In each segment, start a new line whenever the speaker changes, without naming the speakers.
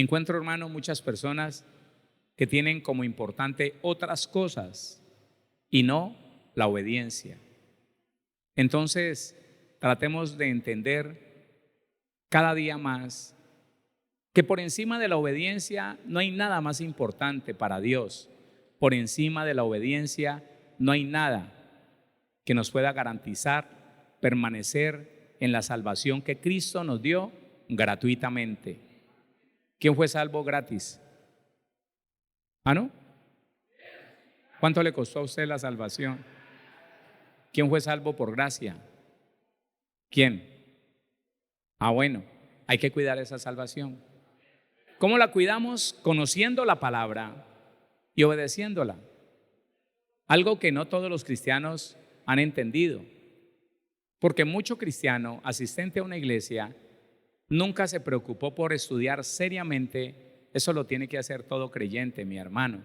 Encuentro, hermano, muchas personas que tienen como importante otras cosas y no la obediencia. Entonces, tratemos de entender cada día más que por encima de la obediencia no hay nada más importante para Dios. Por encima de la obediencia no hay nada que nos pueda garantizar permanecer en la salvación que Cristo nos dio gratuitamente. ¿Quién fue salvo gratis? ¿Ah, no? ¿Cuánto le costó a usted la salvación? ¿Quién fue salvo por gracia? ¿Quién? Ah, bueno, hay que cuidar esa salvación. ¿Cómo la cuidamos? Conociendo la palabra y obedeciéndola. Algo que no todos los cristianos han entendido. Porque mucho cristiano asistente a una iglesia nunca se preocupó por estudiar seriamente. Eso lo tiene que hacer todo creyente, mi hermano.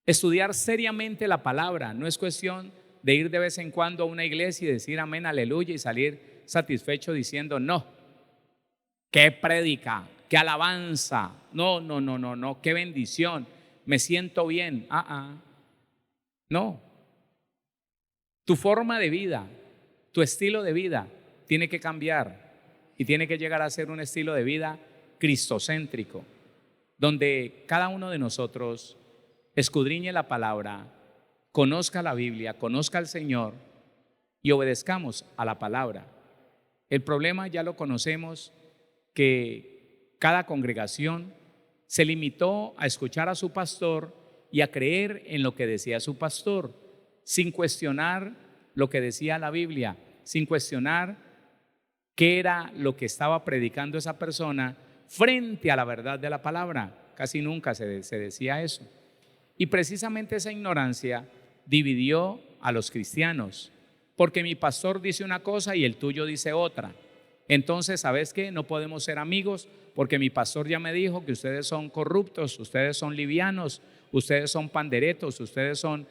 Estudiar seriamente la palabra. No es cuestión de ir de vez en cuando a una iglesia y decir amén, aleluya y salir satisfecho diciendo no, qué prédica, qué alabanza, no, qué bendición, me siento bien. No, tu forma de vida, tu estilo de vida tiene que cambiar y tiene que llegar a ser un estilo de vida cristocéntrico, donde cada uno de nosotros escudriñe la palabra, conozca la Biblia, conozca al Señor y obedezcamos a la palabra. El problema ya lo conocemos, que cada congregación se limitó a escuchar a su pastor y a creer en lo que decía su pastor, sin cuestionar lo que decía la Biblia, sin cuestionar qué era lo que estaba predicando esa persona frente a la verdad de la palabra. Casi nunca se decía eso. Y precisamente esa ignorancia dividió a los cristianos, porque mi pastor dice una cosa y el tuyo dice otra. Entonces, ¿sabes qué? No podemos ser amigos porque mi pastor ya me dijo que ustedes son corruptos, ustedes son livianos, ustedes son panderetos, ustedes son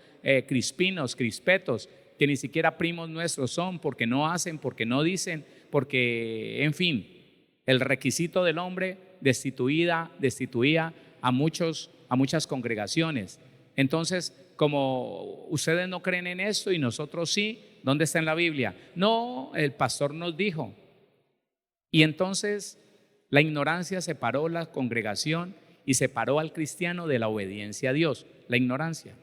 crispinos, crispetos, que ni siquiera primos nuestros son, porque no hacen, porque no dicen, porque, en fin, el requisito del hombre destituía a muchas congregaciones. Entonces, como ustedes no creen en esto y nosotros sí, ¿dónde está en la Biblia? No, el pastor nos dijo. Y entonces la ignorancia separó la congregación y separó al cristiano de la obediencia a Dios. La ignorancia.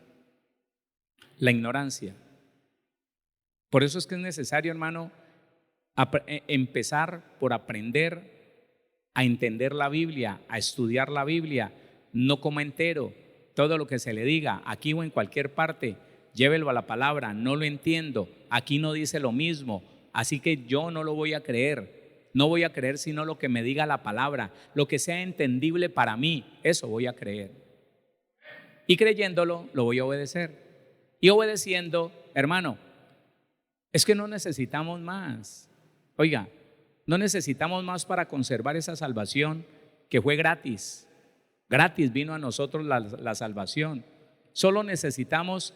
Por eso es que es necesario, hermano, empezar por aprender a entender la Biblia, a estudiar la Biblia, no como entero. Todo lo que se le diga aquí o en cualquier parte, llévelo a la palabra. No lo entiendo, aquí no dice lo mismo, así que yo no lo voy a creer. No voy a creer sino lo que me diga la palabra, lo que sea entendible para mí, eso voy a creer. Y creyéndolo, lo voy a obedecer. Y obedeciendo, hermano, es que no necesitamos más. Oiga, no necesitamos más para conservar esa salvación que fue gratis. Gratis vino a nosotros la salvación. Solo necesitamos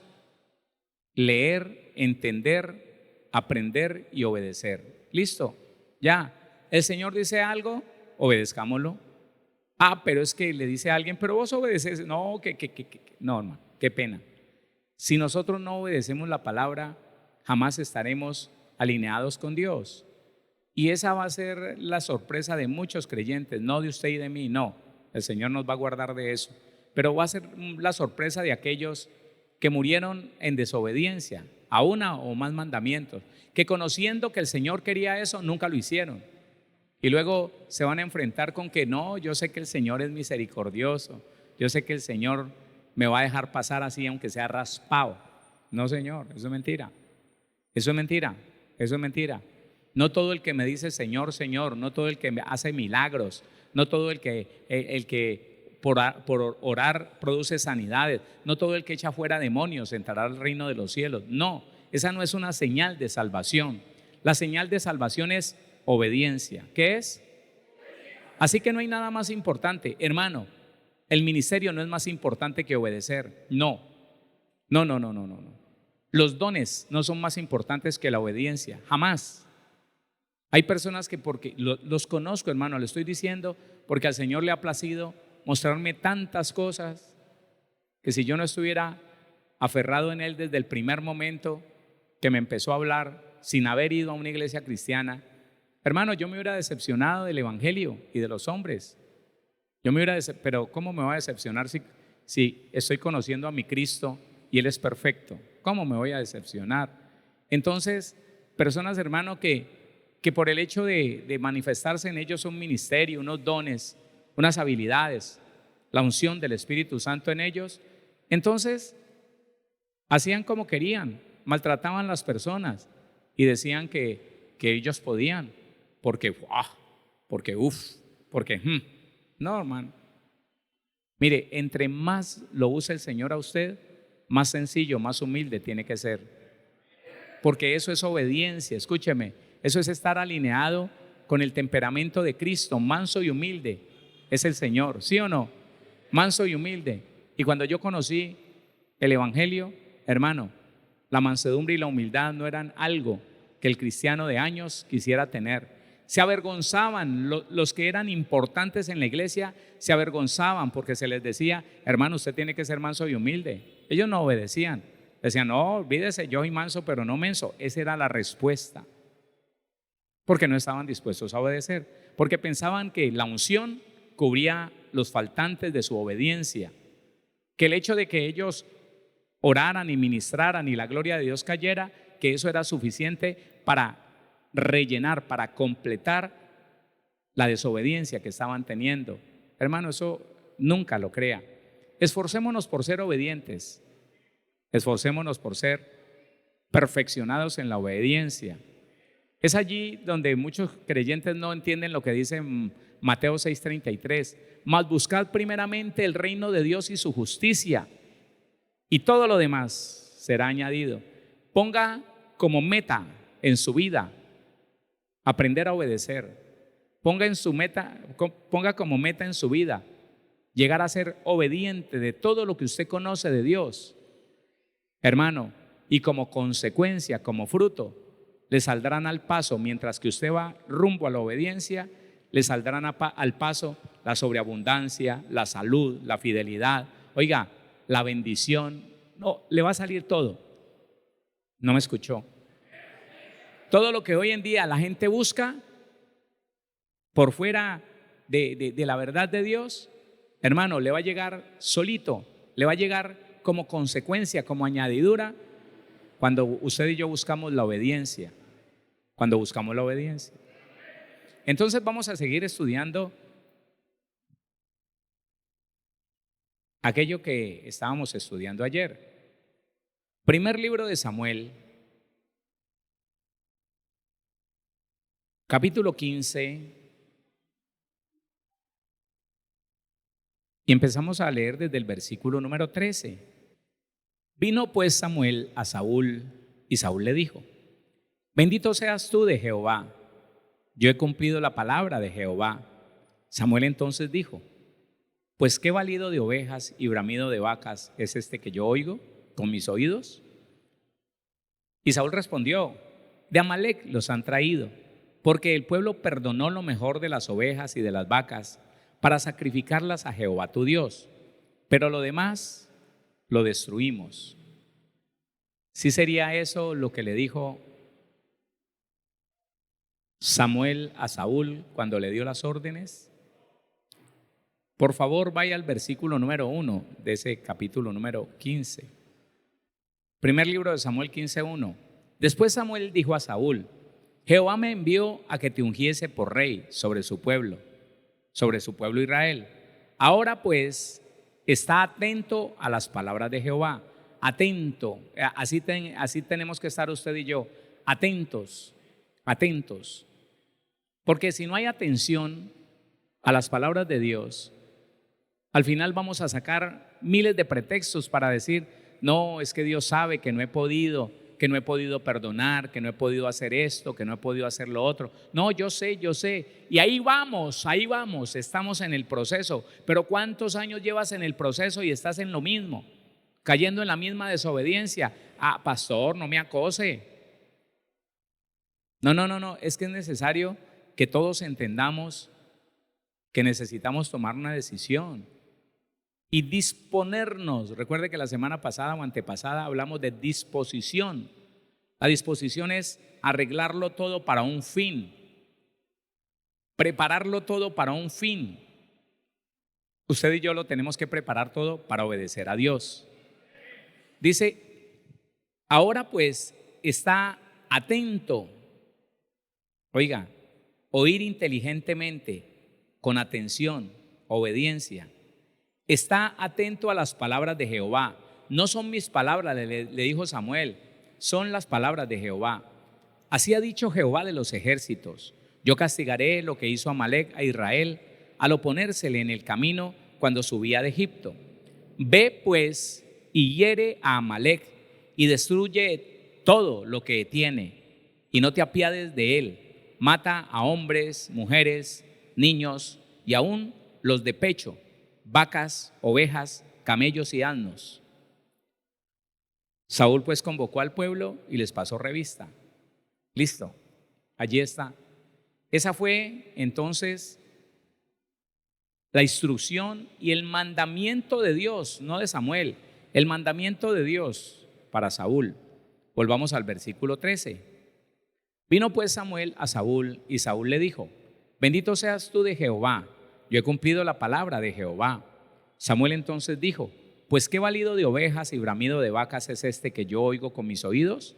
leer, entender, aprender y obedecer. ¿Listo? Ya. El Señor dice algo, obedezcámoslo. Pero es que le dice a alguien, pero vos obedeces. No, no, hermano, qué pena. Si nosotros no obedecemos la palabra, jamás estaremos alineados con Dios. Y esa va a ser la sorpresa de muchos creyentes, no de usted y de mí, no. El Señor nos va a guardar de eso. Pero va a ser la sorpresa de aquellos que murieron en desobediencia a una o más mandamientos, que conociendo que el Señor quería eso, nunca lo hicieron. Y luego se van a enfrentar con que no, yo sé que el Señor es misericordioso, yo sé que el Señor me va a dejar pasar así aunque sea raspado. No, Señor, eso es mentira. Eso es mentira, eso es mentira. No todo el que me dice Señor, Señor, no todo el que me hace milagros, no todo el que por orar produce sanidades, no todo el que echa fuera demonios entrará al reino de los cielos. No, esa no es una señal de salvación. La señal de salvación es obediencia. ¿Qué es? Así que no hay nada más importante, hermano. El ministerio no es más importante que obedecer. No. Los dones no son más importantes que la obediencia, jamás. Hay personas que porque los conozco, hermano, le estoy diciendo, porque al Señor le ha placido mostrarme tantas cosas que si yo no estuviera aferrado en Él desde el primer momento que me empezó a hablar sin haber ido a una iglesia cristiana, hermano, yo me hubiera decepcionado del evangelio y de los hombres. Pero ¿cómo me voy a decepcionar si estoy conociendo a mi Cristo y Él es perfecto? ¿Cómo me voy a decepcionar? Entonces, personas, hermano, que por el hecho de manifestarse en ellos un ministerio, unos dones, unas habilidades, la unción del Espíritu Santo en ellos, entonces hacían como querían, maltrataban a las personas y decían que ellos podían, porque no, hermano. Mire, entre más lo usa el Señor a usted, más sencillo, más humilde tiene que ser, porque eso es obediencia. Escúcheme, eso es estar alineado con el temperamento de Cristo. Manso y humilde es el Señor, ¿sí o no? Manso y humilde. Y cuando yo conocí el evangelio, hermano, la mansedumbre y la humildad no eran algo que el cristiano de años quisiera tener. Se avergonzaban, los que eran importantes en la iglesia se avergonzaban porque se les decía: hermano, usted tiene que ser manso y humilde. Ellos no obedecían, decían: no, olvídese, yo soy manso pero no menso. Esa era la respuesta, porque no estaban dispuestos a obedecer, porque pensaban que la unción cubría los faltantes de su obediencia, que el hecho de que ellos oraran y ministraran y la gloria de Dios cayera, que eso era suficiente para rellenar, para completar la desobediencia que estaban teniendo. Hermano, eso nunca lo crea. Esforcémonos por ser obedientes, esforcémonos por ser perfeccionados en la obediencia. Es allí donde muchos creyentes no entienden lo que dice Mateo 6:33: mas buscad primeramente el reino de Dios y su justicia, y todo lo demás será añadido. Ponga como meta en su vida aprender a obedecer. Ponga como meta en su vida llegar a ser obediente de todo lo que usted conoce de Dios, hermano, y como consecuencia, como fruto, le saldrán al paso, mientras que usted va rumbo a la obediencia, le saldrán al paso la sobreabundancia, la salud, la fidelidad, oiga, la bendición. No, le va a salir todo. No me escuchó. Todo lo que hoy en día la gente busca por fuera de la verdad de Dios, hermano, le va a llegar solito, le va a llegar como consecuencia, como añadidura, cuando usted y yo buscamos la obediencia. Cuando buscamos la obediencia. Entonces vamos a seguir estudiando aquello que estábamos estudiando ayer. Primer libro de Samuel, capítulo 15, y empezamos a leer desde el versículo número 13. Vino pues Samuel a Saúl, y Saúl le dijo: bendito seas tú de Jehová, yo he cumplido la palabra de Jehová. Samuel entonces dijo: pues qué balido de ovejas y bramido de vacas es este que yo oigo con mis oídos. Y Saúl respondió: de Amalec los han traído, porque el pueblo perdonó lo mejor de las ovejas y de las vacas para sacrificarlas a Jehová tu Dios, pero lo demás lo destruimos. ¿Sí sería eso lo que le dijo Samuel a Saúl cuando le dio las órdenes? Por favor, vaya al versículo número 1 de ese capítulo número 15. Primer libro de Samuel 15:1. Después Samuel dijo a Saúl: Jehová me envió a que te ungiese por rey sobre su pueblo Israel. Ahora pues, está atento a las palabras de Jehová. Atento, así tenemos que estar usted y yo, atentos. Porque si no hay atención a las palabras de Dios, al final vamos a sacar miles de pretextos para decir: no, es que Dios sabe que no he podido perdonar, que no he podido hacer esto, que no he podido hacer lo otro. No, yo sé. Y ahí vamos, estamos en el proceso. Pero ¿cuántos años llevas en el proceso y estás en lo mismo? Cayendo en la misma desobediencia. Pastor, no me acose. No, es que es necesario que todos entendamos que necesitamos tomar una decisión y disponernos. Recuerde que la semana pasada o antepasada hablamos de disposición. La disposición es arreglarlo todo para un fin, prepararlo todo para un fin. Usted y yo lo tenemos que preparar todo para obedecer a Dios. Dice, ahora pues está atento. Oiga, oír inteligentemente, con atención, obediencia. Está atento a las palabras de Jehová. No son mis palabras, le dijo Samuel, son las palabras de Jehová. Así ha dicho Jehová de los ejércitos: yo castigaré lo que hizo Amalec a Israel al oponérsele en el camino cuando subía de Egipto. Ve pues y hiere a Amalec y destruye todo lo que tiene, y no te apiades de él. Mata a hombres, mujeres, niños y aún los de pecho, vacas, ovejas, camellos y asnos. Saúl pues convocó al pueblo y les pasó revista. Listo, allí está. Esa fue entonces la instrucción y el mandamiento de Dios, no de Samuel, el mandamiento de Dios para Saúl. Volvamos al versículo 13. Vino pues Samuel a Saúl y Saúl le dijo: bendito seas tú de Jehová, yo he cumplido la palabra de Jehová. Samuel entonces dijo: pues qué balido de ovejas y bramido de vacas es este que yo oigo con mis oídos.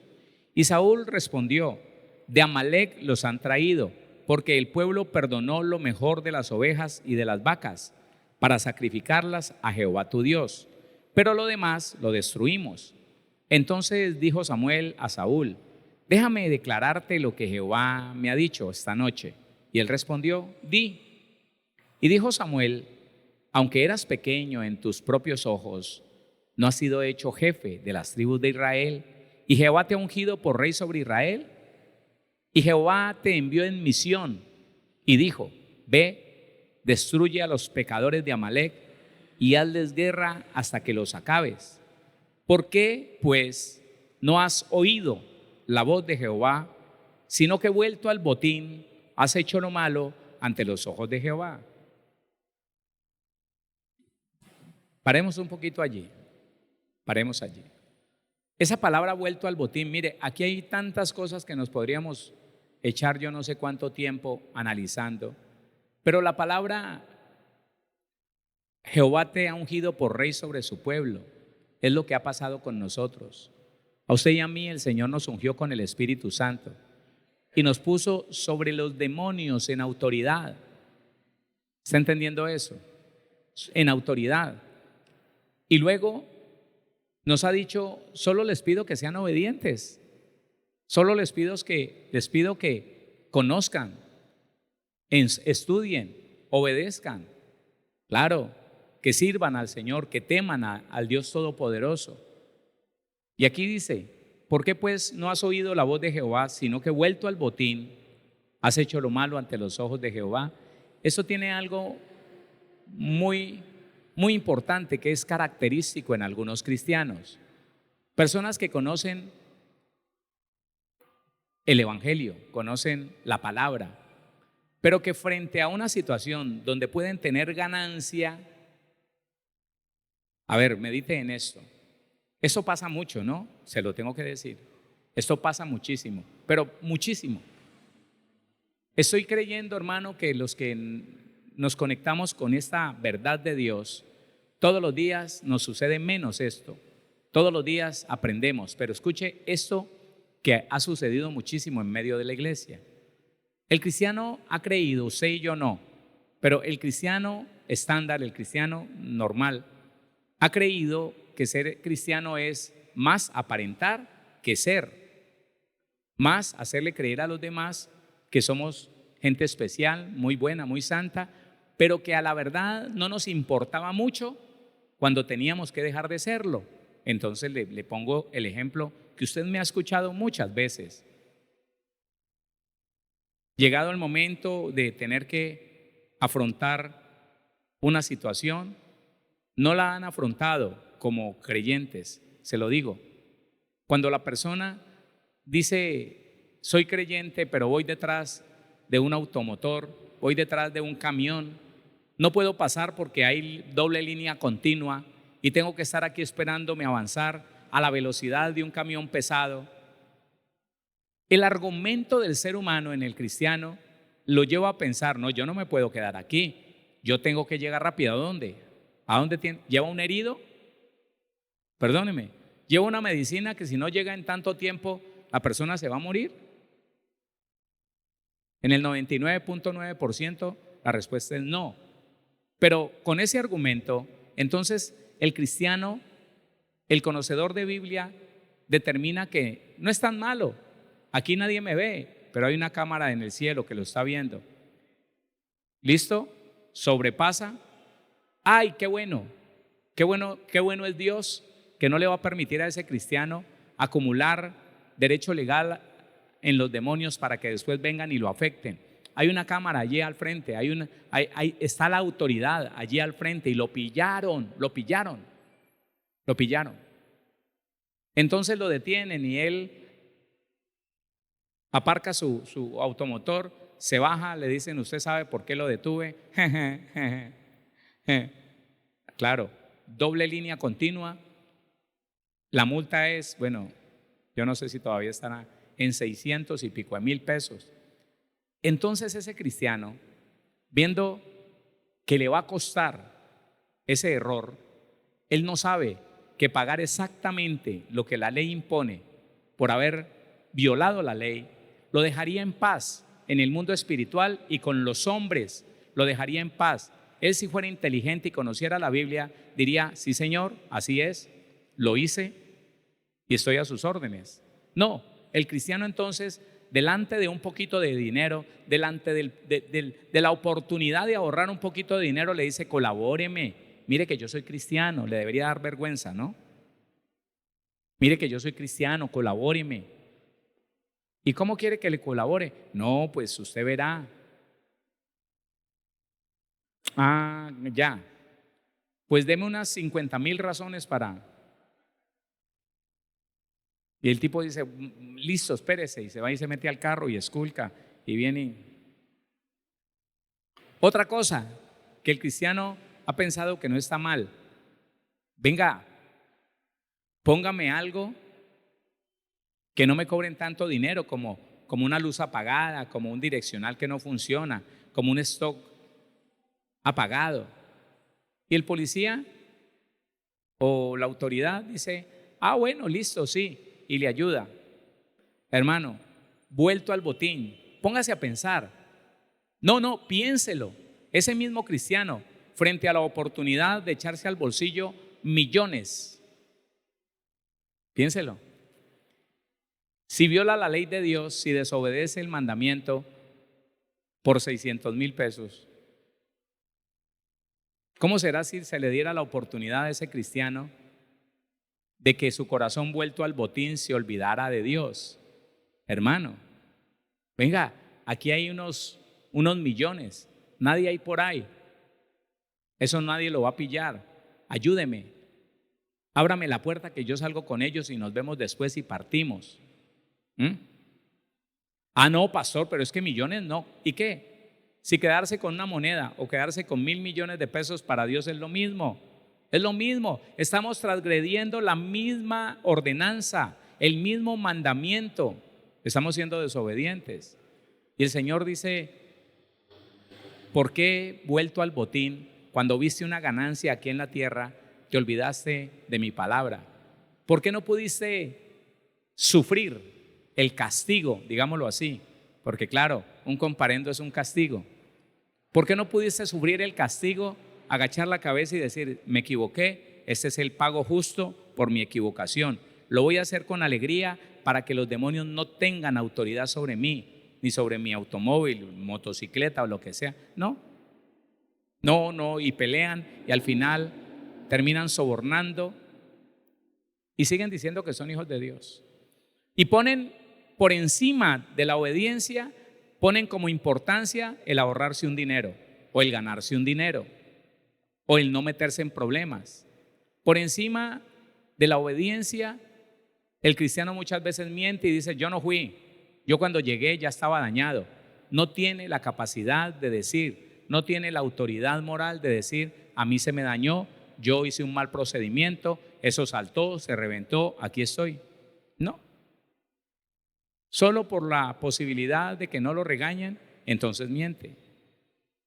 Y Saúl respondió: de Amalec los han traído, porque el pueblo perdonó lo mejor de las ovejas y de las vacas para sacrificarlas a Jehová tu Dios, pero lo demás lo destruimos. Entonces dijo Samuel a Saúl: déjame declararte lo que Jehová me ha dicho esta noche. Y él respondió: di. Y dijo Samuel: aunque eras pequeño en tus propios ojos, no has sido hecho jefe de las tribus de Israel, y Jehová te ha ungido por rey sobre Israel. Y Jehová te envió en misión y dijo: ve, destruye a los pecadores de Amalec y hazles guerra hasta que los acabes. ¿Por qué, pues, no has oído la voz de Jehová, sino que vuelto al botín has hecho lo malo ante los ojos de Jehová? Paremos un poquito allí, paremos allí. Esa palabra vuelto al botín, mire, aquí hay tantas cosas que nos podríamos echar yo no sé cuánto tiempo analizando, pero la palabra Jehová te ha ungido por rey sobre su pueblo es lo que ha pasado con nosotros. A usted y a mí el Señor nos ungió con el Espíritu Santo y nos puso sobre los demonios en autoridad. ¿Está entendiendo eso? En autoridad. Y luego nos ha dicho: solo les pido que sean obedientes, solo les pido que conozcan, estudien, obedezcan. Claro, que sirvan al Señor, que teman al Dios Todopoderoso. Y aquí dice: ¿por qué pues no has oído la voz de Jehová, sino que vuelto al botín has hecho lo malo ante los ojos de Jehová? Eso tiene algo muy importante que es característico en algunos cristianos. Personas que conocen el Evangelio, conocen la palabra, pero que frente a una situación donde pueden tener ganancia, a ver, medite en esto. Eso pasa mucho, ¿no? Se lo tengo que decir. Esto pasa muchísimo, pero muchísimo. Estoy creyendo, hermano, que los que nos conectamos con esta verdad de Dios, todos los días nos sucede menos esto. Todos los días aprendemos, pero escuche esto que ha sucedido muchísimo en medio de la iglesia. El cristiano ha creído, usted y yo no, pero el cristiano estándar, el cristiano normal, ha creído que ser cristiano es más aparentar que ser, más hacerle creer a los demás que somos gente especial, muy buena, muy santa, pero que a la verdad no nos importaba mucho cuando teníamos que dejar de serlo. Entonces le pongo el ejemplo que usted me ha escuchado muchas veces. Llegado el momento de tener que afrontar una situación, no la han afrontado como creyentes, se lo digo. Cuando la persona dice: soy creyente, pero voy detrás de un automotor, voy detrás de un camión, no puedo pasar porque hay doble línea continua y tengo que estar aquí esperándome avanzar a la velocidad de un camión pesado. El argumento del ser humano en el cristiano lo lleva a pensar, no, yo no me puedo quedar aquí, yo tengo que llegar rápido. ¿A dónde? ¿A dónde tiene? ¿Lleva un herido? Perdóneme, ¿lleva una medicina que si no llega en tanto tiempo la persona se va a morir? En el 99.9% la respuesta es no. Pero con ese argumento, entonces el cristiano, el conocedor de Biblia, determina que no es tan malo. Aquí nadie me ve, pero hay una cámara en el cielo que lo está viendo. ¿Listo? Sobrepasa. ¡Ay, qué bueno! Qué bueno es Dios, que no le va a permitir a ese cristiano acumular derecho legal en los demonios para que después vengan y lo afecten. Hay una cámara allí al frente, está la autoridad allí al frente y lo pillaron. Entonces lo detienen y él aparca su automotor, se baja, le dicen, ¿usted sabe por qué lo detuve? Claro, doble línea continua. La multa es, bueno, yo no sé si todavía estará en 600 y pico de mil pesos. Entonces ese cristiano, viendo que le va a costar ese error, él no sabe que pagar exactamente lo que la ley impone por haber violado la ley, lo dejaría en paz en el mundo espiritual y con los hombres, lo dejaría en paz. Él, si fuera inteligente y conociera la Biblia, diría, sí señor, así es, lo hice y estoy a sus órdenes. No, el cristiano entonces, delante de un poquito de dinero, delante de la oportunidad de ahorrar un poquito de dinero, le dice, colabóreme, mire que yo soy cristiano, le debería dar vergüenza, ¿no? Mire que yo soy cristiano, colabóreme. ¿Y cómo quiere que le colabore? No, pues usted verá. Ah, ya. Pues deme unas 50,000 razones para. Y el tipo dice, listo, espérese, y se va y se mete al carro y esculca y viene. Otra cosa que el cristiano ha pensado que no está mal. Venga, póngame algo que no me cobren tanto dinero como una luz apagada, como un direccional que no funciona, como un stock apagado. Y el policía o la autoridad dice, bueno, listo, sí, y le ayuda. Hermano, vuelto al botín, póngase a pensar. No, piénselo. Ese mismo cristiano, frente a la oportunidad de echarse al bolsillo millones, piénselo. Si viola la ley de Dios, si desobedece el mandamiento por 600,000 pesos, ¿cómo será si se le diera la oportunidad a ese cristiano de que su corazón vuelto al botín se olvidara de Dios? Hermano, venga, aquí hay unos millones, nadie hay por ahí, eso nadie lo va a pillar, ayúdeme, ábrame la puerta que yo salgo con ellos y nos vemos después y partimos. No, pastor, pero es que millones no. ¿Y qué? Si quedarse con una moneda o quedarse con 1,000 millones de pesos para Dios es lo mismo. Es lo mismo. Estamos transgrediendo la misma ordenanza, el mismo mandamiento. Estamos siendo desobedientes. Y el Señor dice, ¿por qué vuelto al botín? Cuando viste una ganancia aquí en la tierra, te olvidaste de mi palabra. ¿Por qué no pudiste sufrir el castigo, digámoslo así? Porque claro, un comparendo es un castigo. ¿Por qué no pudiste sufrir el castigo, agachar la cabeza y decir, me equivoqué, este es el pago justo por mi equivocación? Lo voy a hacer con alegría para que los demonios no tengan autoridad sobre mí, ni sobre mi automóvil, motocicleta o lo que sea. No, y pelean y al final terminan sobornando y siguen diciendo que son hijos de Dios. Y ponen por encima de la obediencia, ponen como importancia el ahorrarse un dinero o el ganarse un dinero o el no meterse en problemas. Por encima de la obediencia, el cristiano muchas veces miente y dice, yo no fui, Yo cuando llegué ya estaba dañado. No tiene la capacidad de decir, no tiene la autoridad moral de decir, a mí se me dañó, yo hice un mal procedimiento, eso saltó, se reventó, aquí estoy. No. Solo por la posibilidad de que no lo regañen, entonces miente.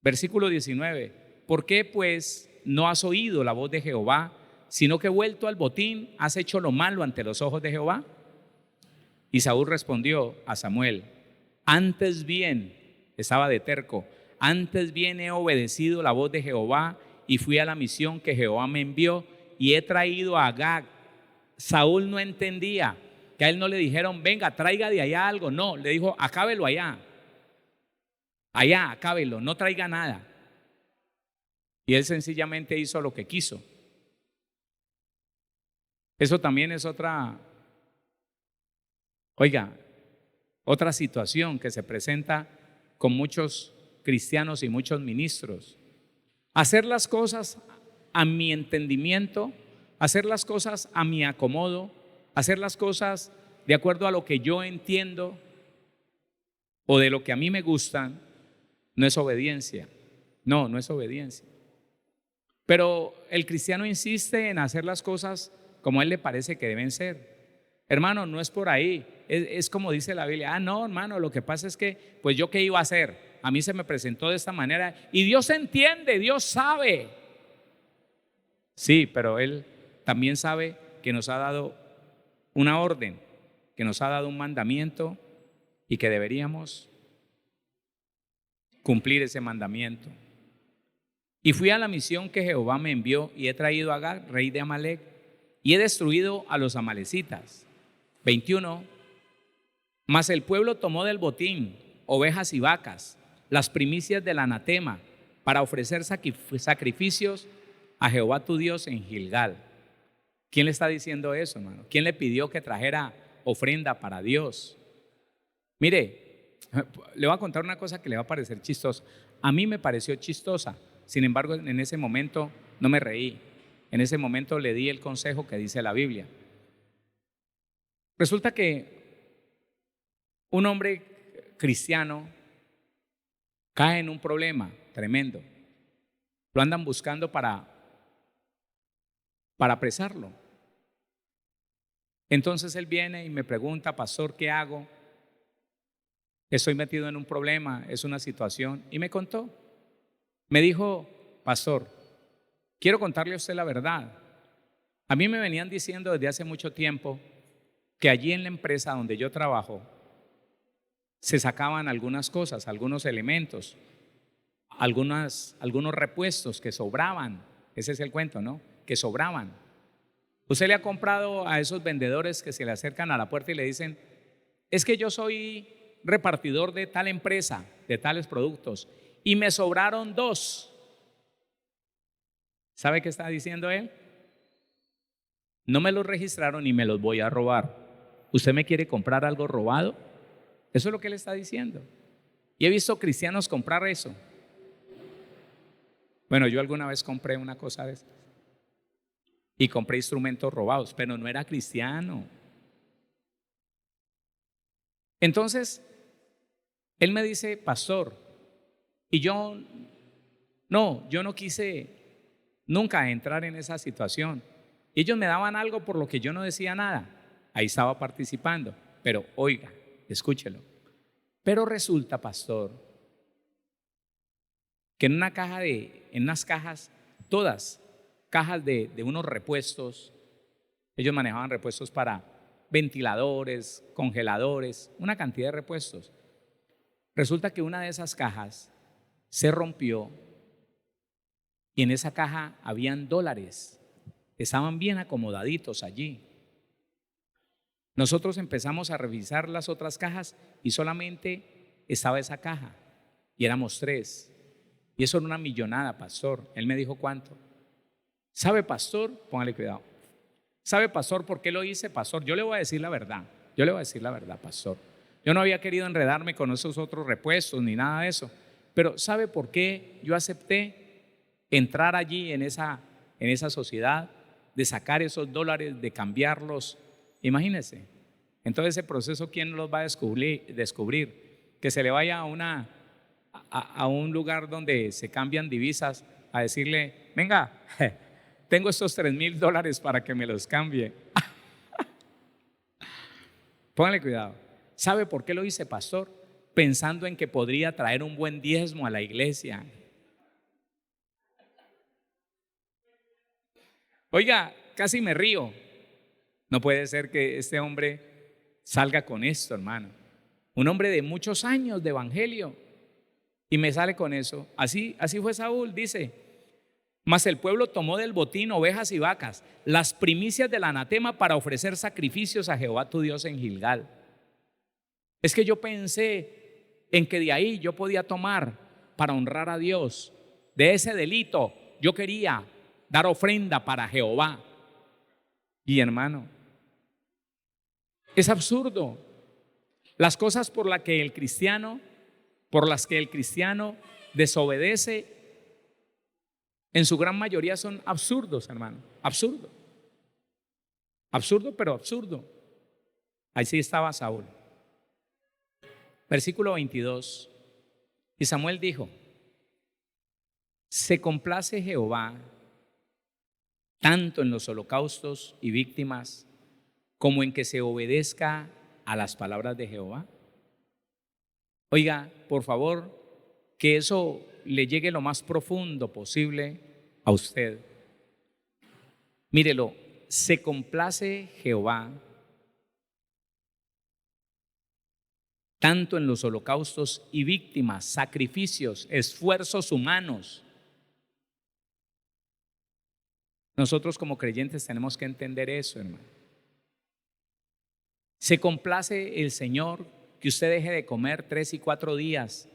Versículo 19. ¿Por qué pues no has oído la voz de Jehová, sino que vuelto al botín has hecho lo malo ante los ojos de Jehová? Y Saúl respondió a Samuel: antes bien, estaba de terco, antes bien he obedecido la voz de Jehová y fui a la misión que Jehová me envió y he traído a Agag. Saúl no entendía que a él no le dijeron, venga, traiga de allá algo. No, le dijo, acábelo allá, acábelo, no traiga nada. Y él sencillamente hizo lo que quiso. Eso también es otra situación que se presenta con muchos cristianos y muchos ministros. Hacer las cosas a mi entendimiento, hacer las cosas a mi acomodo, hacer las cosas de acuerdo a lo que yo entiendo o de lo que a mí me gustan, no es obediencia. No es obediencia. Pero el cristiano insiste en hacer las cosas como a él le parece que deben ser. Hermano, no es por ahí. Es como dice la Biblia. No, hermano, lo que pasa es que, pues yo qué iba a hacer. A mí se me presentó de esta manera y Dios entiende, Dios sabe. Sí, pero Él también sabe que nos ha dado una orden, que nos ha dado un mandamiento y que deberíamos cumplir ese mandamiento. Y fui a la misión que Jehová me envió y he traído a Agag, rey de Amalec, y he destruido a los amalecitas. 21. Mas el pueblo tomó del botín ovejas y vacas, las primicias del anatema, para ofrecer sacrificios a Jehová tu Dios en Gilgal. ¿Quién le está diciendo eso, hermano? ¿Quién le pidió que trajera ofrenda para Dios? Mire, le voy a contar una cosa que le va a parecer chistosa. A mí me pareció chistosa. Sin embargo, en ese momento no me reí. En ese momento le di el consejo que dice la Biblia. Resulta que un hombre cristiano cae en un problema tremendo. Lo andan buscando para apresarlo. Entonces él viene y me pregunta, pastor, ¿qué hago? Estoy metido en un problema, es una situación. Y me contó. Me dijo, pastor, quiero contarle a usted la verdad. A mí me venían diciendo desde hace mucho tiempo que allí en la empresa donde yo trabajo se sacaban algunas cosas, algunos elementos, algunos repuestos que sobraban. Ese es el cuento, ¿no? Que sobraban. Usted le ha comprado a esos vendedores que se le acercan a la puerta y le dicen, es que yo soy repartidor de tal empresa, de tales productos, y me sobraron 2. ¿Sabe qué está diciendo él? No me los registraron y me los voy a robar. ¿Usted me quiere comprar algo robado? Eso es lo que él está diciendo. Y he visto cristianos comprar eso. Bueno, yo alguna vez compré una cosa de estas y compré instrumentos robados, pero no era cristiano. Entonces, él me dice, pastor, y yo no quise nunca entrar en esa situación. Ellos me daban algo por lo que yo no decía nada. Ahí estaba participando. Pero oiga, escúchelo. Pero resulta, pastor, que en unas cajas, todas cajas de unos repuestos, ellos manejaban repuestos para ventiladores, congeladores, una cantidad de repuestos. Resulta que una de esas cajas se rompió y en esa caja habían dólares. Estaban bien acomodaditos allí. Nosotros empezamos a revisar las otras cajas y solamente estaba esa caja y éramos 3. Y eso era una millonada, pastor. Él me dijo, ¿cuánto? ¿Sabe, pastor? Póngale cuidado. ¿Sabe, pastor, por qué lo hice, pastor? Yo le voy a decir la verdad. Pastor. Yo no había querido enredarme con esos otros repuestos ni nada de eso. Pero ¿sabe por qué yo acepté entrar allí en esa sociedad, de sacar esos dólares, de cambiarlos? Imagínense, En todo ese proceso, ¿quién los va a descubrir? Que se le vaya a un lugar donde se cambian divisas a decirle, venga, tengo estos $3,000 para que me los cambie. Póngale cuidado. ¿Sabe por qué lo hice, pastor? Pensando en que podría traer un buen diezmo a la iglesia. Oiga, casi me río. No puede ser que este hombre salga con esto, hermano. Un hombre de muchos años de evangelio y me sale con eso. Así fue Saúl, dice. Mas el pueblo tomó del botín ovejas y vacas, las primicias del anatema, para ofrecer sacrificios a Jehová tu Dios en Gilgal. Es que yo pensé en que de ahí yo podía tomar para honrar a Dios. De ese delito yo quería dar ofrenda para Jehová. Y hermano, es absurdo. Las cosas por las que el cristiano desobedece, en su gran mayoría son absurdos, hermano. Absurdo. Absurdo, pero absurdo. Así estaba Saúl. Versículo 22. Y Samuel dijo: se complace Jehová tanto en los holocaustos y víctimas como en que se obedezca a las palabras de Jehová. Oiga, por favor, que eso le llegue lo más profundo posible a usted. Mírelo, se complace Jehová tanto en los holocaustos y víctimas, sacrificios, esfuerzos humanos. Nosotros como creyentes tenemos que entender eso, hermano. Se complace el Señor que usted deje de comer 3 y 4 días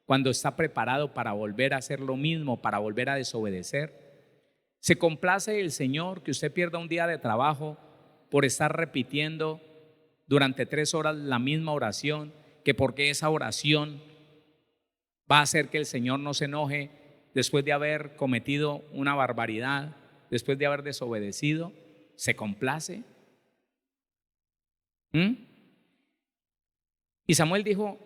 cuando está preparado para volver a hacer lo mismo, para volver a desobedecer. Se complace el Señor que usted pierda un día de trabajo por estar repitiendo durante 3 horas la misma oración, que porque esa oración va a hacer que el Señor no se enoje después de haber cometido una barbaridad, después de haber desobedecido. Se complace. Y Samuel dijo,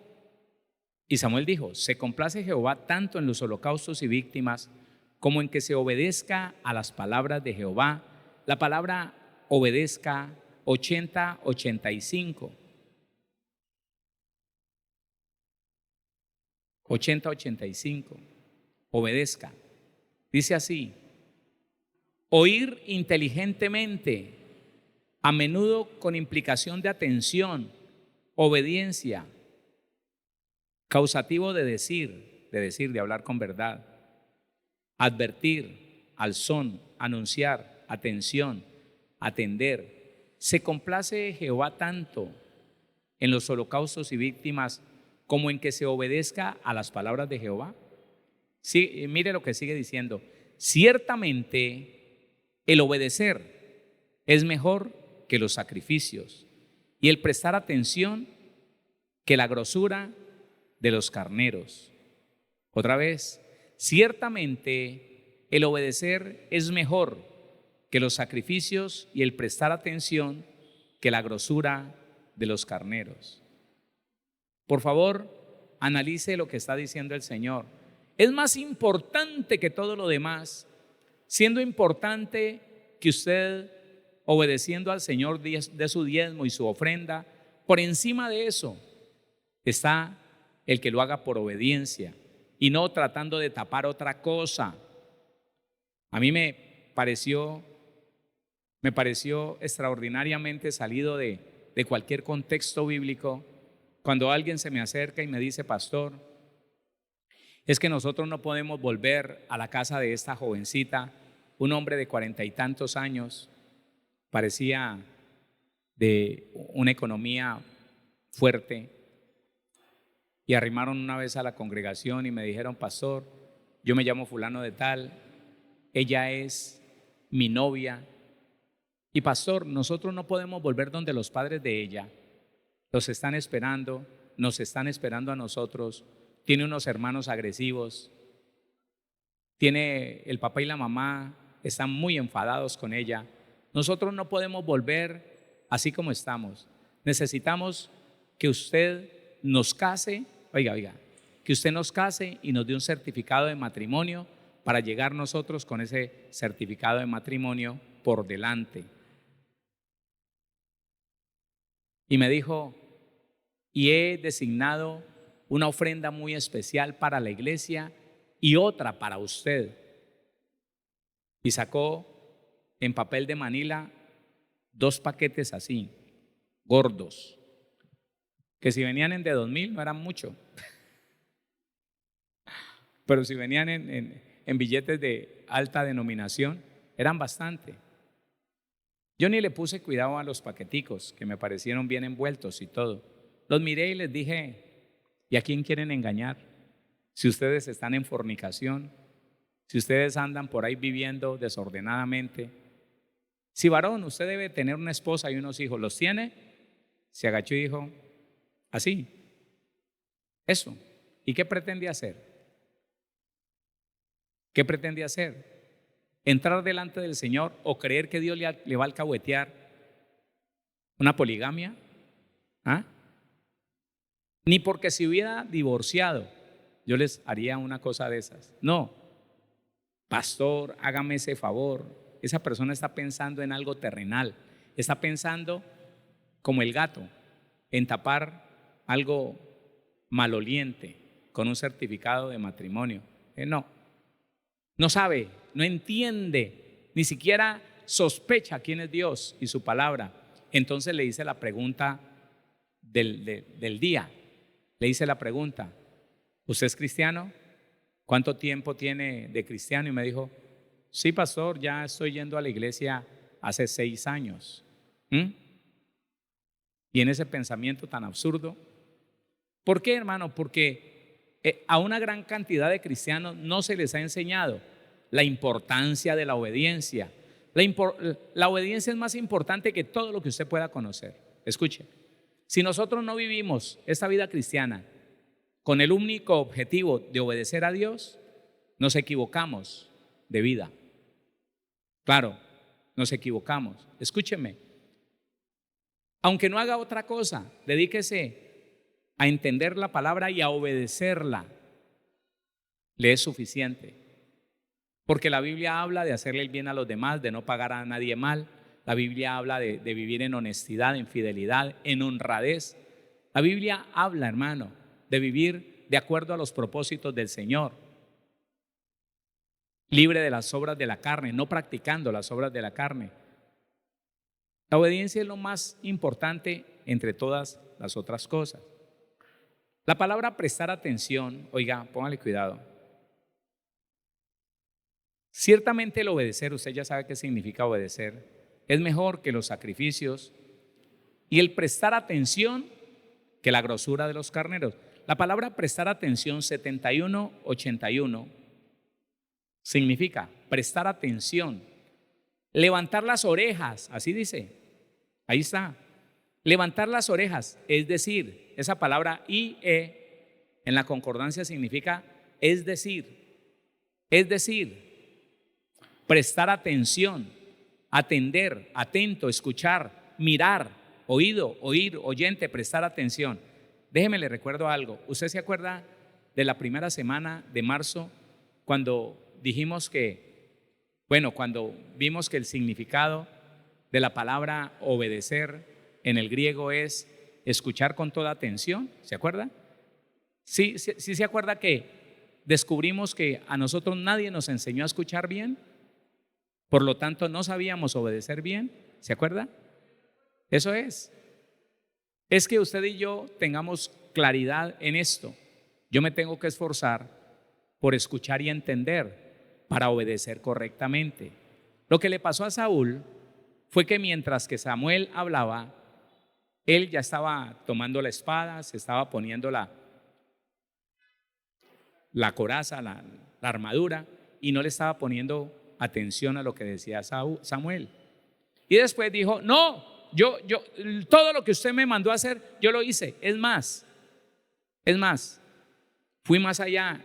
se complace Jehová tanto en los holocaustos y víctimas como en que se obedezca a las palabras de Jehová. La palabra obedezca, 80-85. 80-85. Obedezca. Dice así: oír inteligentemente, a menudo con implicación de atención, obediencia, causativo de decir, de hablar con verdad, advertir, al son, anunciar, atención, atender. Se complace Jehová tanto en los holocaustos y víctimas como en que se obedezca a las palabras de Jehová. Sí, mire lo que sigue diciendo: ciertamente el obedecer es mejor que los sacrificios, y el prestar atención que la grosura de los carneros. Otra vez, ciertamente el obedecer es mejor que los sacrificios, y el prestar atención que la grosura de los carneros. Por favor, analice lo que está diciendo el Señor. Es más importante que todo lo demás, siendo importante que usted, obedeciendo al Señor, de su diezmo y su ofrenda. Por encima de eso está el que lo haga por obediencia y no tratando de tapar otra cosa. A mí me pareció extraordinariamente salido de cualquier contexto bíblico cuando alguien se me acerca y me dice: pastor, es que nosotros no podemos volver a la casa de esta jovencita, un hombre de 40 y tantos años, parecía de una economía fuerte, y arrimaron una vez a la congregación y me dijeron: pastor, yo me llamo fulano de tal, ella es mi novia, y pastor, nosotros no podemos volver donde los padres de ella. Los están esperando, nos están esperando a nosotros. Tiene unos hermanos agresivos, tiene el papá y la mamá, están muy enfadados con ella. Nosotros no podemos volver así como estamos. necesitamos que usted nos case, oiga, que usted nos case y nos dé un certificado de matrimonio para llegar nosotros con ese certificado de matrimonio por delante. Y me dijo, y he designado una ofrenda muy especial para la iglesia y otra para usted. Y sacó en papel de Manila 2 paquetes así, gordos, que si venían en de 2.000 no eran mucho, pero si venían en billetes de alta denominación, eran bastante. Yo ni le puse cuidado a los paqueticos, que me parecieron bien envueltos y todo. Los miré y les dije, ¿y a quién quieren engañar? Si ustedes están en fornicación, si ustedes andan por ahí viviendo desordenadamente. Si varón, usted debe tener una esposa y unos hijos, ¿los tiene? Se agachó y dijo, así, eso. ¿Y qué pretende hacer? ¿Qué pretende hacer? ¿Entrar delante del Señor o creer que Dios le va a alcahuetear una poligamia? ¿Ah? Ni porque se hubiera divorciado yo les haría una cosa de esas. No, pastor, hágame ese favor. Esa persona está pensando en algo terrenal, está pensando como el gato, en tapar algo maloliente con un certificado de matrimonio. No sabe, no entiende, ni siquiera sospecha quién es Dios y su palabra. Entonces le hice la pregunta del día. Le hice la pregunta, ¿usted es cristiano? ¿Cuánto tiempo tiene de cristiano? Y me dijo, sí, pastor, ya estoy yendo a la iglesia hace 6 años. Y en ese pensamiento tan absurdo. ¿Por qué, hermano? Porque a una gran cantidad de cristianos no se les ha enseñado la importancia de la obediencia. La obediencia es más importante que todo lo que usted pueda conocer. Escuche, si nosotros no vivimos esta vida cristiana con el único objetivo de obedecer a Dios, nos equivocamos de vida. Claro, nos equivocamos. Escúcheme, aunque no haga otra cosa, dedíquese a entender la palabra y a obedecerla. Le es suficiente. Porque la Biblia habla de hacerle el bien a los demás, de no pagar a nadie mal. La Biblia habla de vivir en honestidad, en fidelidad, en honradez. La Biblia habla, hermano, de vivir de acuerdo a los propósitos del Señor, libre de las obras de la carne, no practicando las obras de la carne. La obediencia es lo más importante entre todas las otras cosas. La palabra prestar atención, oiga, póngale cuidado. Ciertamente el obedecer, usted ya sabe qué significa obedecer, es mejor que los sacrificios y el prestar atención que la grosura de los carneros. La palabra prestar atención 7181 significa prestar atención, levantar las orejas, así dice, ahí está, levantar las orejas, es decir, esa palabra IE en la concordancia significa es decir, prestar atención, atender, atento, escuchar, mirar, oído, oír, oyente, prestar atención. Déjeme le recuerdo algo. ¿Usted se acuerda de la primera semana de marzo cuando dijimos cuando vimos que el significado de la palabra obedecer en el griego es escuchar con toda atención? ¿Se acuerda? Sí se acuerda que descubrimos que a nosotros nadie nos enseñó a escuchar bien, por lo tanto no sabíamos obedecer bien. ¿Se acuerda? Eso es que usted y yo tengamos claridad en esto. Yo me tengo que esforzar por escuchar y entender para obedecer correctamente. Lo que le pasó a Saúl fue que mientras que Samuel hablaba, él ya estaba tomando la espada, se estaba poniendo la coraza, la armadura, y no le estaba poniendo atención a lo que decía Samuel. Y después dijo, no, yo todo lo que usted me mandó a hacer, yo lo hice. Es más, fui más allá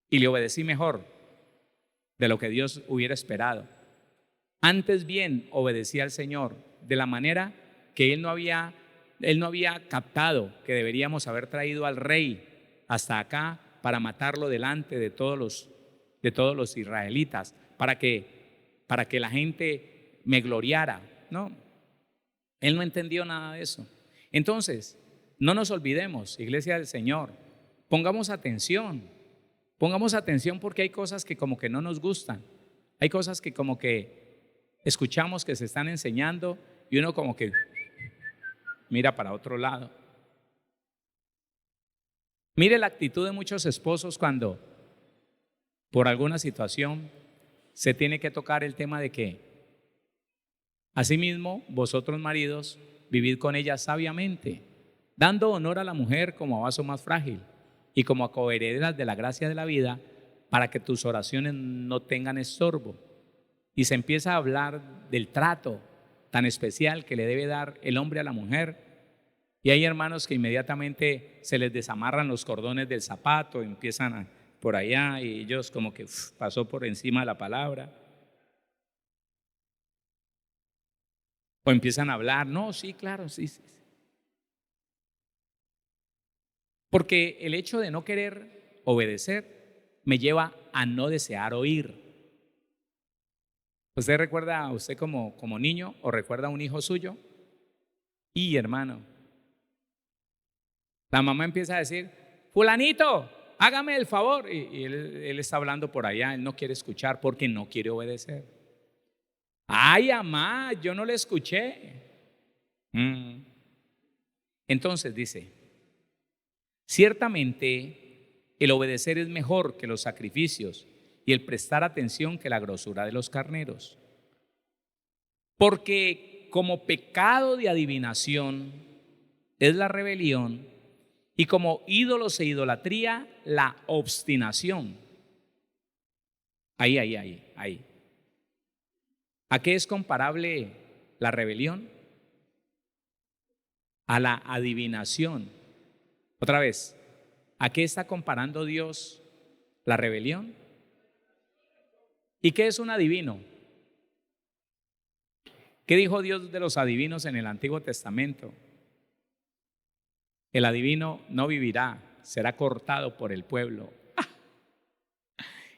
y le obedecí mejor de lo que Dios hubiera esperado. Antes bien obedecí al Señor de la manera que él no había captado que deberíamos haber traído al rey hasta acá para matarlo delante de todos los israelitas, para que la gente me gloriara. No, él no entendió nada de eso. Entonces, no nos olvidemos, iglesia del Señor, pongamos atención porque hay cosas que como que no nos gustan, hay cosas que como que escuchamos que se están enseñando y uno como que mira para otro lado. Mire la actitud de muchos esposos cuando por alguna situación se tiene que tocar el tema de que asimismo vosotros maridos vivid con ella sabiamente, dando honor a la mujer como a vaso más frágil y como a coherederas de la gracia de la vida, para que tus oraciones no tengan estorbo. Y se empieza a hablar del trato tan especial que le debe dar el hombre a la mujer. Y hay hermanos que inmediatamente se les desamarran los cordones del zapato, empiezan por allá y ellos como que pasó por encima de la palabra. O empiezan a hablar, no, sí, claro, sí. Porque el hecho de no querer obedecer me lleva a no desear oír. ¿Usted recuerda a usted como niño o recuerda a un hijo suyo? Y hermano, la mamá empieza a decir, fulanito, hágame el favor. Y él está hablando por allá, él no quiere escuchar porque no quiere obedecer. Ay, mamá, yo no le escuché. Entonces dice, ciertamente el obedecer es mejor que los sacrificios y el prestar atención que la grosura de los carneros. Porque como pecado de adivinación es la rebelión y como ídolos e idolatría la obstinación. Ahí. ¿A qué es comparable la rebelión? A la adivinación. Otra vez, ¿a qué está comparando Dios la rebelión? ¿Y qué es un adivino? ¿Qué dijo Dios de los adivinos en el Antiguo Testamento? El adivino no vivirá, será cortado por el pueblo.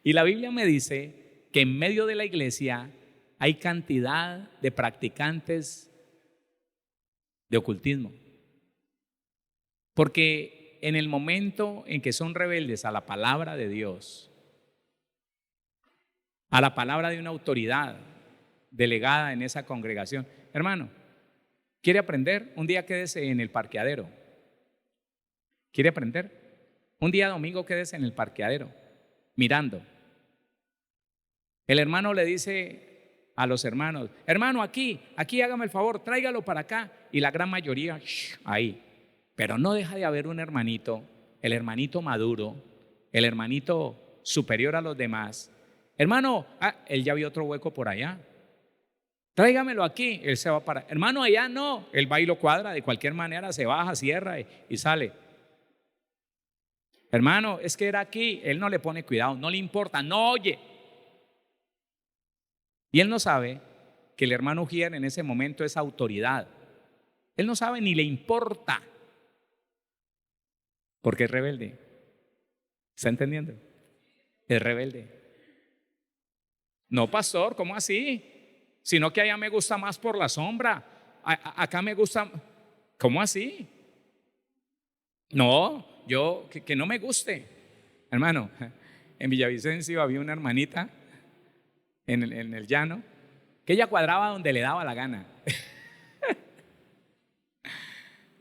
Y la Biblia me dice que en medio de la iglesia hay cantidad de practicantes de ocultismo. Porque en el momento en que son rebeldes a la palabra de Dios, a la palabra de una autoridad delegada en esa congregación, hermano, ¿quiere aprender? Un día quédese en el parqueadero. ¿Quiere aprender? Un día domingo quédese en el parqueadero, mirando. El hermano le dice a los hermanos, hermano, aquí hágame el favor, tráigalo para acá. Y la gran mayoría, ahí. Pero no deja de haber un hermanito, el hermanito maduro, el hermanito superior a los demás. Hermano, él ya vio otro hueco por allá. Tráigamelo aquí, él se va para. Hermano, allá no, él va y lo cuadra, de cualquier manera se baja, cierra y sale. Hermano, es que era aquí, él no le pone cuidado, no le importa, no oye. Y él no sabe que el hermano Ujier en ese momento es autoridad. Él no sabe ni le importa. Porque es rebelde. ¿Está entendiendo? Es rebelde. No, pastor, ¿cómo así? Sino que allá me gusta más por la sombra. Acá me gusta. ¿Cómo así? No, yo que no me guste. Hermano, en Villavicencio había una hermanita en el llano que ella cuadraba donde le daba la gana.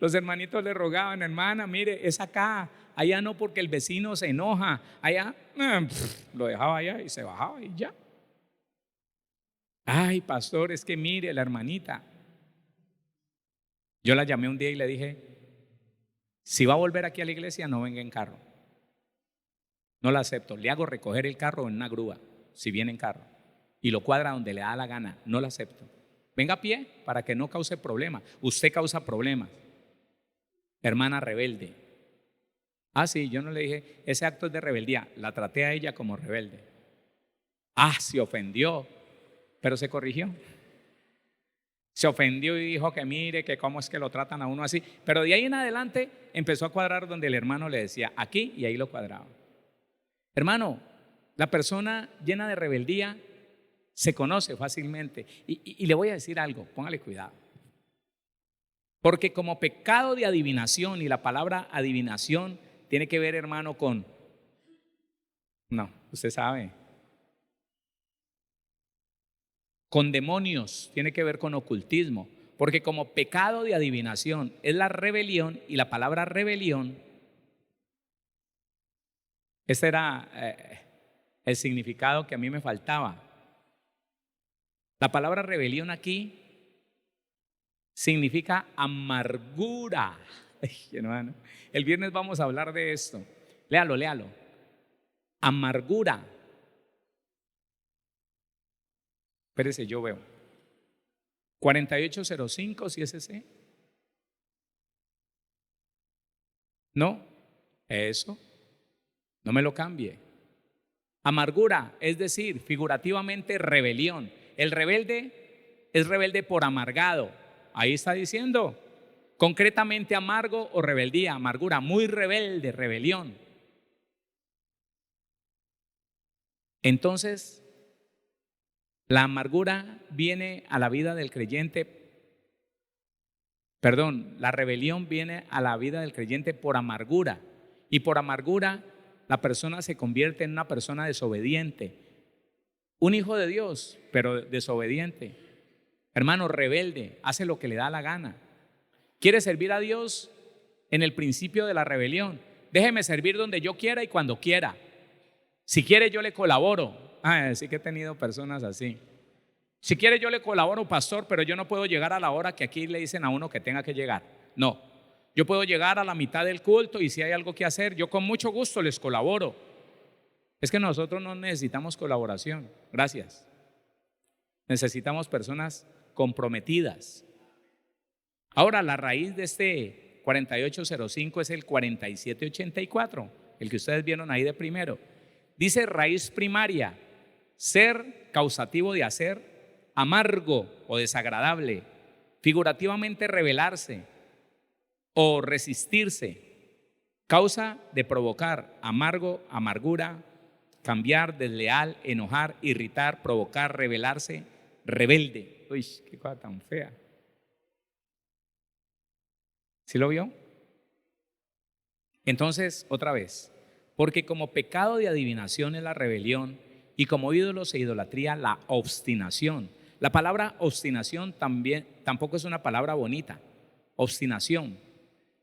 Los hermanitos le rogaban, hermana, mire, es acá, allá no, porque el vecino se enoja, allá lo dejaba allá y se bajaba y ya. Ay, pastor, es que mire, la hermanita. Yo la llamé un día y le dije, si va a volver aquí a la iglesia, no venga en carro. No la acepto, le hago recoger el carro en una grúa, si viene en carro, y lo cuadra donde le da la gana, no la acepto. Venga a pie para que no cause problemas. Usted causa problemas. Hermana rebelde. Sí, yo no le dije, ese acto es de rebeldía. La traté a ella como rebelde. Se ofendió, pero se corrigió. Se ofendió y dijo que mire, que cómo es que lo tratan a uno así. Pero de ahí en adelante empezó a cuadrar donde el hermano le decía aquí y ahí lo cuadraba. Hermano, la persona llena de rebeldía se conoce fácilmente. Y le voy a decir algo, póngale cuidado. Porque como pecado de adivinación, y la palabra adivinación tiene que ver, hermano, con... No, usted sabe. Con demonios, tiene que ver con ocultismo. Porque como pecado de adivinación es la rebelión, y la palabra rebelión, ese era el significado que a mí me faltaba. La palabra rebelión aquí significa amargura. Ay, hermano, el viernes vamos a hablar de esto. Léalo, léalo. Amargura. Espérese, yo veo. 4805, si es ese. No, eso. No me lo cambie. Amargura, es decir, figurativamente rebelión. El rebelde es rebelde por amargado. Ahí está diciendo. Concretamente amargo o rebeldía, amargura, muy rebelde, rebelión. Entonces, la amargura viene a la vida del creyente, la rebelión viene a la vida del creyente por amargura. Y por amargura la persona se convierte en una persona desobediente. Un hijo de Dios, pero desobediente. Hermano, rebelde, hace lo que le da la gana. Quiere servir a Dios en el principio de la rebelión. Déjeme servir donde yo quiera y cuando quiera. Si quiere yo le colaboro. Sí que he tenido personas así. Si quiere yo le colaboro, pastor, pero yo no puedo llegar a la hora que aquí le dicen a uno que tenga que llegar. No, yo puedo llegar a la mitad del culto y si hay algo que hacer, yo con mucho gusto les colaboro. Es que nosotros no necesitamos colaboración, gracias. Necesitamos personas comprometidas. Ahora, la raíz de este 4805 es el 4784, el que ustedes vieron ahí de primero. Dice raíz primaria, ser causativo de hacer, amargo o desagradable, figurativamente rebelarse o resistirse, causa de provocar, amargo, amargura, cambiar, desleal, enojar, irritar, provocar, rebelarse, rebelde. Uy, qué cosa tan fea. ¿Sí lo vio? Entonces, otra vez, porque como pecado de adivinación es la rebelión y como ídolos e idolatría la obstinación. La palabra obstinación tampoco es una palabra bonita. Obstinación.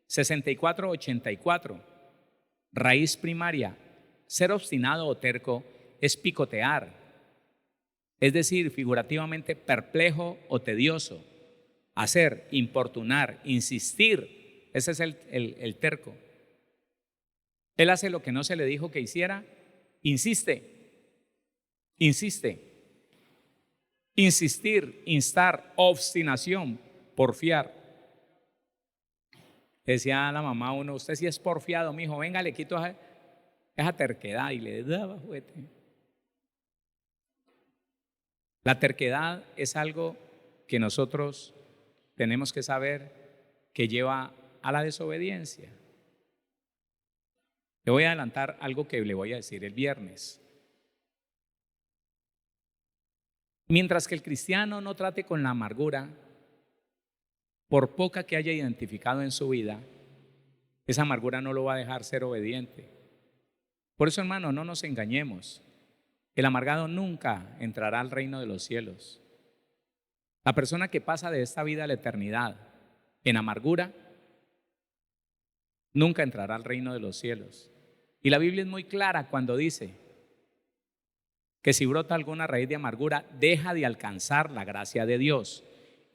6484. Raíz primaria. Ser obstinado o terco es picotear, es decir, figurativamente perplejo o tedioso. Hacer, importunar, insistir. Ese es el terco. Él hace lo que no se le dijo que hiciera, insiste, insistir, instar, obstinación, porfiar. Decía la mamá a uno, usted sí es porfiado, mijo, venga, le quito esa terquedad y le daba juguete. La terquedad es algo que nosotros tenemos que saber que lleva a la desobediencia. Le voy a adelantar algo que le voy a decir el viernes. Mientras que el cristiano no trate con la amargura, por poca que haya identificado en su vida, esa amargura no lo va a dejar ser obediente. Por eso, hermano, no nos engañemos. El amargado nunca entrará al reino de los cielos. La persona que pasa de esta vida a la eternidad en amargura, nunca entrará al reino de los cielos. Y la Biblia es muy clara cuando dice que si brota alguna raíz de amargura, deja de alcanzar la gracia de Dios.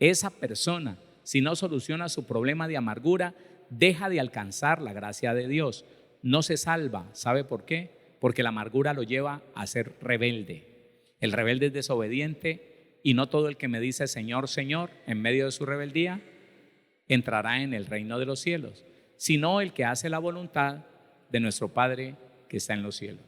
Esa persona, si no soluciona su problema de amargura, deja de alcanzar la gracia de Dios. No se salva. ¿Sabe por qué? Porque la amargura lo lleva a ser rebelde. El rebelde es desobediente y no todo el que me dice Señor, Señor, en medio de su rebeldía, entrará en el reino de los cielos, sino el que hace la voluntad de nuestro Padre que está en los cielos.